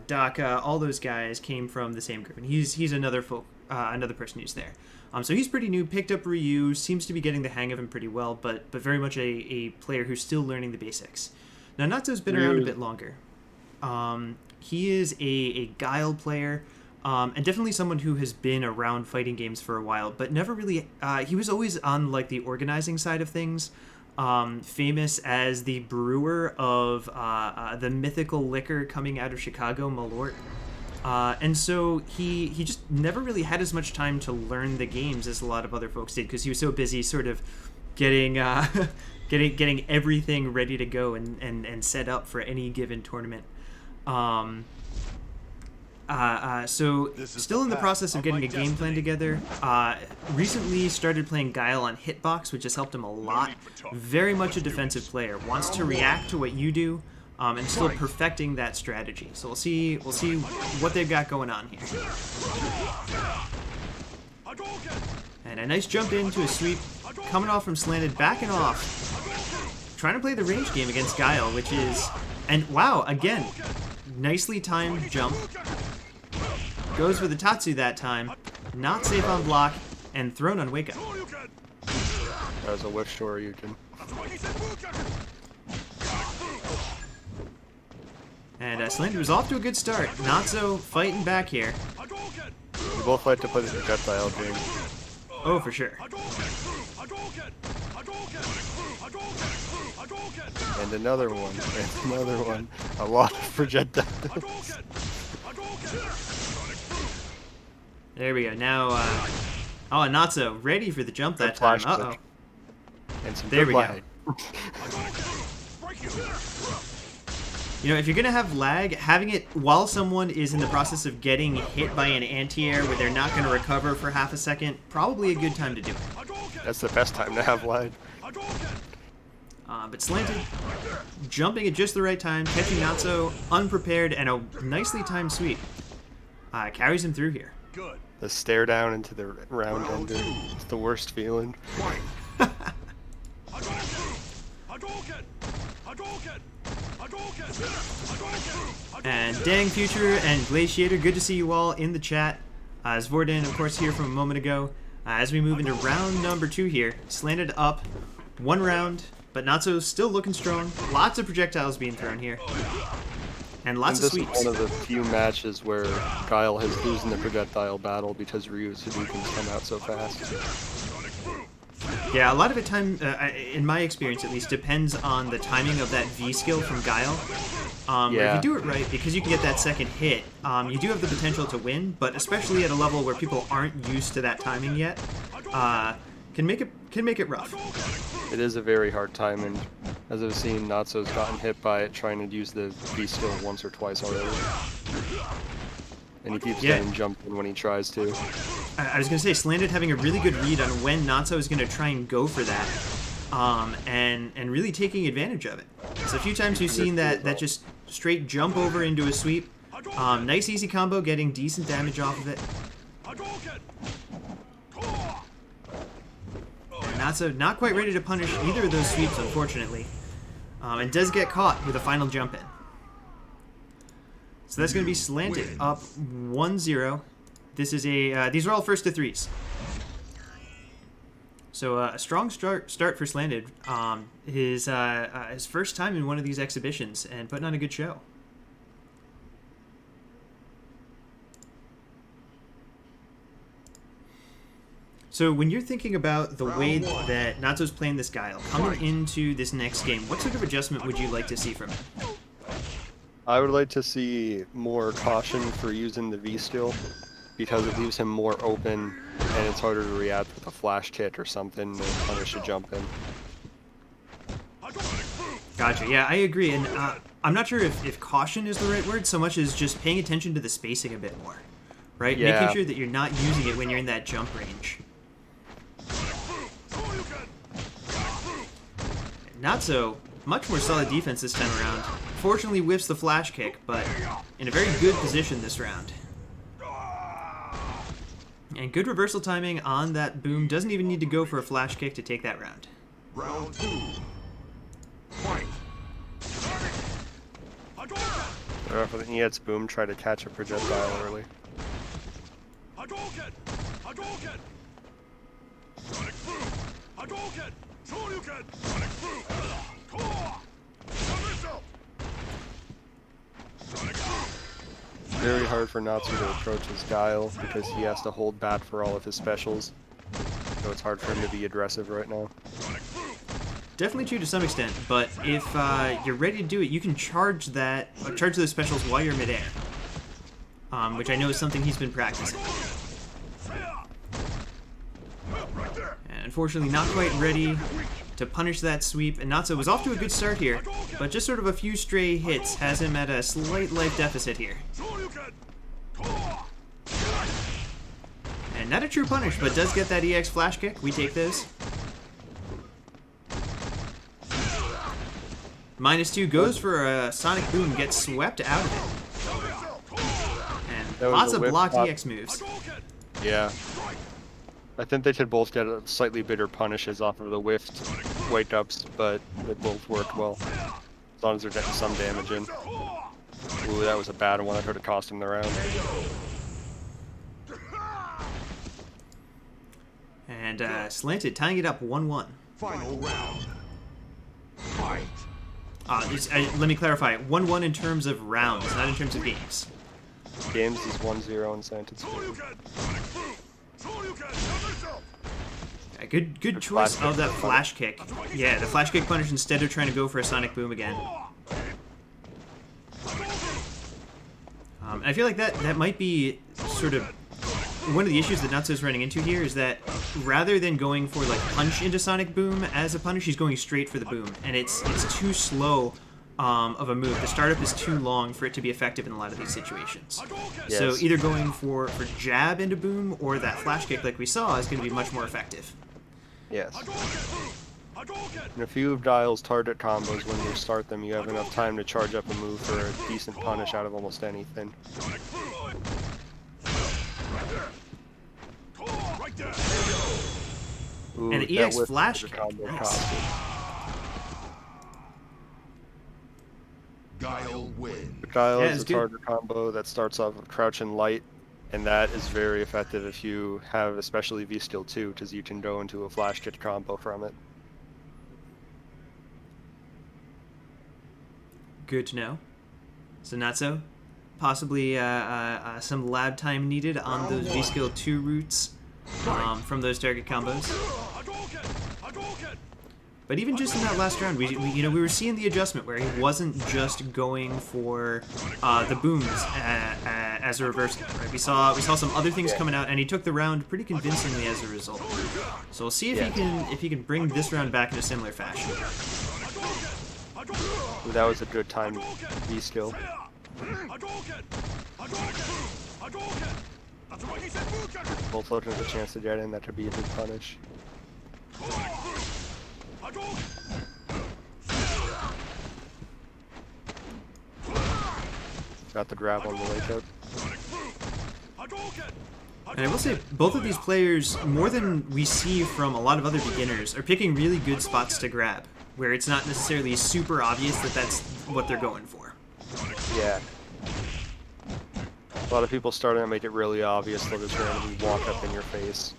Daka, all those guys came from the same group, and he's another another person who's there. So he's pretty new, picked up Ryu, seems to be getting the hang of him pretty well, but very much a player who's still learning the basics. Now, Notso's been around a bit longer. He is a Guile player, and definitely someone who has been around fighting games for a while, but never really... he was always on like the organizing side of things, famous as the brewer of the mythical liquor coming out of Chicago, Malort. And so he just never really had as much time to learn the games as a lot of other folks did, because he was so busy sort of getting getting everything ready to go and set up for any given tournament. So still in the process of getting a game plan together. Recently started playing Guile on Hitbox, which has helped him a lot. Very much a defensive player. Wants to react to what you do, and still perfecting that strategy. So we'll see what they've got going on here. And a nice jump into a sweep, coming off from Slanted, backing off. Trying to play the range game against Guile, which is... And wow, again, nicely timed jump. Goes for the Tatsu that time. Not safe on block, and thrown on wake up. That was a wish story, Eugen. And Slanted was off to a good start. Notso fighting back here. We both like to play the projectile game. Oh, for sure. And another one. A lot of projectiles. There we go. Now, oh, Notso ready for the jump that time. Uh-oh. And some there we lag. go. You know, if you're going to have lag, having it while someone is in the process of getting hit by an anti-air where they're not going to recover for half a second, probably a good time to do it. That's the best time to have lag. But Slanted, jumping at just the right time, catching Notso unprepared, and a nicely timed sweep. Carries him through here. The stare down into the round ender. It's the worst feeling. And Dang Future and Glaciator, good to see you all in the chat. Zvorden, of course, here from a moment ago. As we move into round number 2 here, Slanted up 1 round, but Notso still looking strong. Lots of projectiles being thrown here. And lots of sweeps. This is one of the few matches where Guile has losing the projectile battle because Ryu's Hadoukens come out so fast. Yeah, a lot of it in my experience at least, depends on the timing of that V skill from Guile. Where if you do it right, because you can get that second hit, you do have the potential to win, but especially at a level where people aren't used to that timing yet, can make it rough. It is a very hard time, and as I've seen, Notso's gotten hit by it trying to use the V skill once or twice already. And he keeps getting jumped in when he tries to. I was going to say, Slanted having a really good read on when Notso is going to try and go for that, and really taking advantage of it. So a few times you've seen that just straight jump over into a sweep. Nice easy combo, getting decent damage off of it. And Notso not quite ready to punish either of those sweeps, unfortunately. And does get caught with a final jump in. So that's going to be Slanted up 1-0. This is these are all first to threes. So a strong start for Slanted. His first time in one of these exhibitions and putting on a good show. So when you're thinking about the way that Notso's playing this Guile, coming into this next game, what sort of adjustment would you like to see from him? I would like to see more caution for using the V skill, because it leaves him more open, and it's harder to react with a flash kick or something to punish a jump in. Gotcha, yeah, I agree, and I'm not sure if caution is the right word, so much as just paying attention to the spacing a bit more, right? Yeah. Making sure that you're not using it when you're in that jump range. Notso, much more solid defense this time around. Fortunately whiffs the flash kick, but in a very good position this round. And good reversal timing on that boom. Doesn't even need to go for a flash kick to take that round. Round 2. Fight. Start off with an EX boom, try to catch a projectile early. Very hard for Notso to approach his Guile because he has to hold bat for all of his specials. So it's hard for him to be aggressive right now. Definitely true to some extent, but if you're ready to do it, you can charge those specials while you're midair, which I know is something he's been practicing. And unfortunately, not quite ready to punish that sweep. And Notso was off to a good start here, but just sort of a few stray hits has him at a slight life deficit here. And not a true punish, but does get that EX flash kick. We take those. -2 goes for a Sonic Boom, gets swept out of it. And lots of blocked EX moves. Yeah. I think they should both get slightly bitter punishes off of the whiffed wake-ups, but they both worked well. As long as they're getting some damage in. Ooh, that was a bad one. I heard it cost him the round. And Slanted tying it up 1-1. Final round. Fight. Let me clarify. 1-1 in terms of rounds, not in terms of games. Games is 1-0 in Slanted's favor. Yeah, good choice of that flash kick. Yeah, the flash kick punish instead of trying to go for a Sonic Boom again. And I feel like that might be sort of one of the issues that Notso's running into here, is that rather than going for like punch into Sonic Boom as a punish, he's going straight for the boom, and it's too slow of a move. The startup is too long for it to be effective in a lot of these situations. Yes. So either going for jab into boom or that flash kick like we saw is going to be much more effective. Yes. In a few of Guile's target combos, when you start them, you have enough time to charge up a move for a decent punish out of almost anything. Ooh, And the EX flash kick. Nice. Guile win. Guile Yeah, is it's a good. target combo that starts off with crouch and light, and that is very effective if you have especially V-Skill 2, because you can go into a flash kick combo from it. Good to know. So Notso, possibly some lab time needed on those V-Skill 2 routes from those target combos. But even just in that last round, we were seeing the adjustment where he wasn't just going for the booms as a reversal. Right? We saw some other things coming out, and he took the round pretty convincingly as a result. So we'll see if he can bring this round back in a similar fashion. Ooh, that was a good time V-Skill. Both looking at the chance to get in, that could be a big punish. Got the grab on the wake up. And I will say, both of these players, more than we see from a lot of other beginners, are picking really good spots to grab, where it's not necessarily super obvious that that's what they're going for. Yeah. A lot of people starting to make it really obvious, they'll just randomly walk up in your face.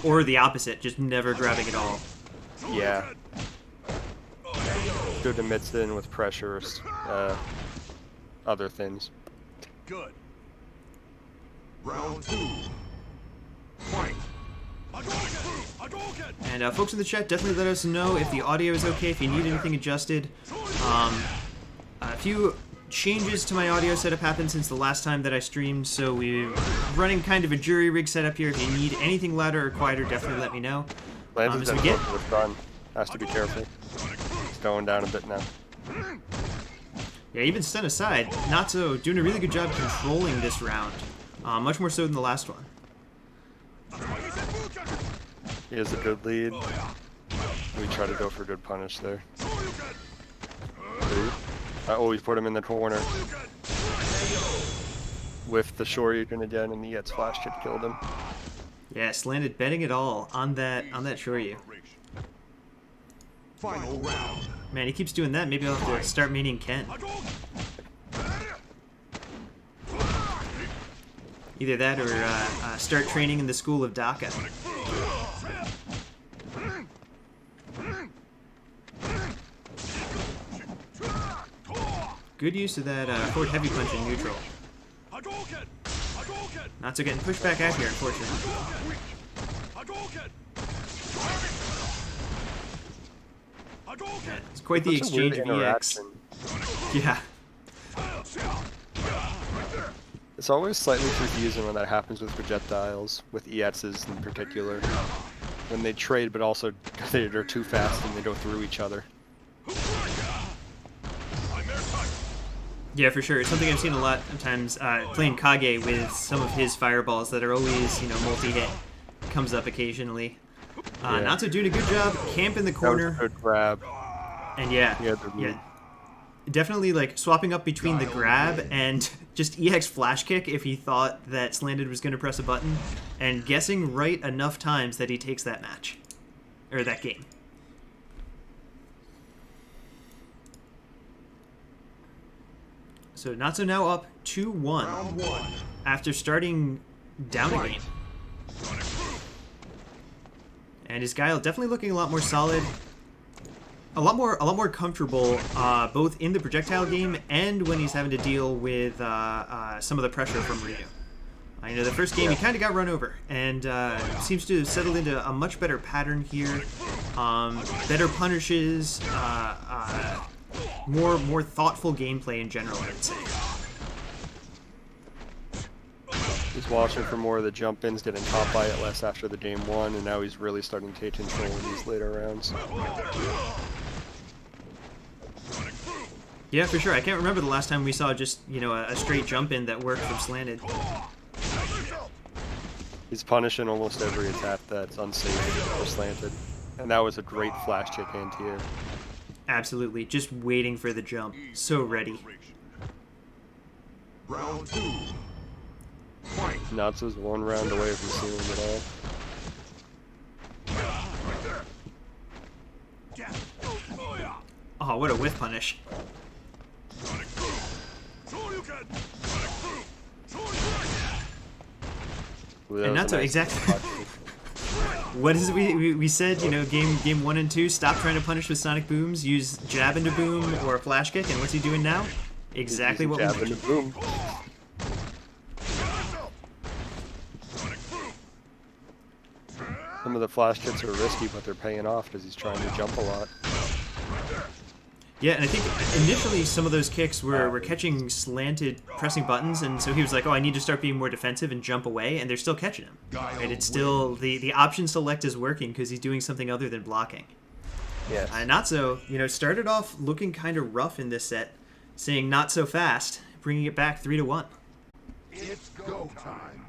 Or the opposite, just never grabbing at all. Yeah. Good to mix it in with pressures, other things. Good. Round 2. Fight. And folks in the chat, definitely let us know if the audio is okay, if you need anything adjusted. A few changes to my audio setup happened since the last time that I streamed, so we're running kind of a jury rig setup here. If you need anything louder or quieter, definitely let me know. Lance's as we been get- close to the front. Has to be careful. It's going down a bit now. Yeah, even stun aside, Notso doing a really good job controlling this round. Much more so than the last one. He has a good lead. We try to go for a good punish there. Oh, he's put him in the corner. With the Shoryuken again, and the Yet's flash kick killed him. Yeah, Slanted betting it all on that Shoryu. Final round. Man, he keeps doing that. Maybe I'll have to start meeting Ken. Either that or start training in the school of Daka. Good use of that forward heavy punch in neutral. Notso getting pushed back out here, unfortunately. Yeah, it's quite the exchange of EX. Yeah. It's always slightly confusing when that happens with projectiles, with EXs in particular. When they trade, but also they're too fast and they go through each other. Yeah, for sure. It's something I've seen a lot of times playing Kage with some of his fireballs that are always, multi-hit. Comes up occasionally. Yeah. Notso doing a good job. Camp in the corner. That was a good grab. And yeah, definitely like swapping up between the grab and just EX flash kick if he thought that Slanted was going to press a button, and guessing right enough times that he takes that match. Or that game. So Notso now up 2-1 after starting down a game. And his Guile definitely looking a lot more solid, a lot more comfortable, both in the projectile game and when he's having to deal with some of the pressure from Ryu. The first game he kind of got run over, and seems to have settled into a much better pattern here. Better punishes, more thoughtful gameplay in general, I'd say. He's watching for more of the jump-ins, getting caught by it less after the game one, and now he's really starting to take control in these later rounds. Yeah, for sure. I can't remember the last time we saw just, a straight jump-in that worked from Slanted. He's punishing almost every attack that's unsafe or slanted. And that was a great flash kick anti-air. Absolutely. Just waiting for the jump. So ready. Round 2. Fight. Notso's one round away from sealing it all. Oh, what a whiff punish. Ooh, And Notso, exactly. What is it we said, game 1 and 2, stop trying to punish with sonic booms, use jab into boom or a flash kick, and what's he doing now? Exactly what we jab into boom. Some of the flash kicks are risky, but they're paying off because he's trying to jump a lot. Yeah, and I think initially some of those kicks were catching Slanted pressing buttons, and so he was like, oh, I need to start being more defensive and jump away, and they're still catching him. Right? It's still, the option select is working because he's doing something other than blocking. Yeah. Notso, started off looking kind of rough in this set, saying not so fast, bringing it back 3-1. It's go time.